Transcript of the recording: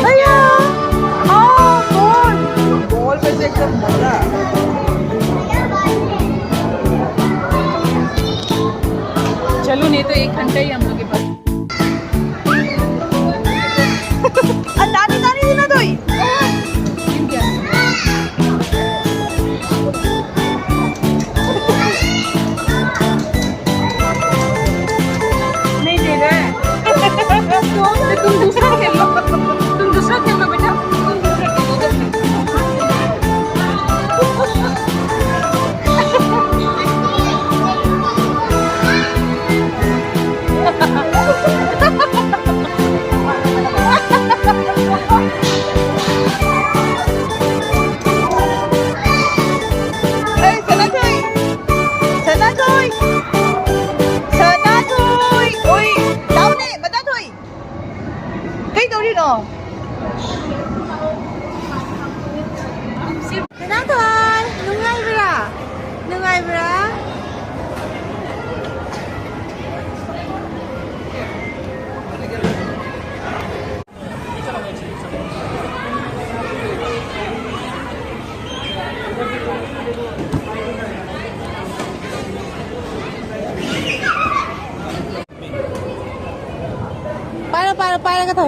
Ayan! Ball! Ball kasi एकदम बड़ा। चलो नहीं तो 1 घंटा ही हम लोग के पास। Dami-dami din na doy! क्यों क्या? नहीं दे रहा है। तो तुम दूसरा खेल लो। तुम दूसरा खेल लो बेटा। तुम दूसरा खेल लो। Ay, sana doy! Sana doy! Sana doy! Uy! Tao ni! Bata doy! Kay daw rin oh! Sana doy! Nungay bra! Nungay bra! Para ka to.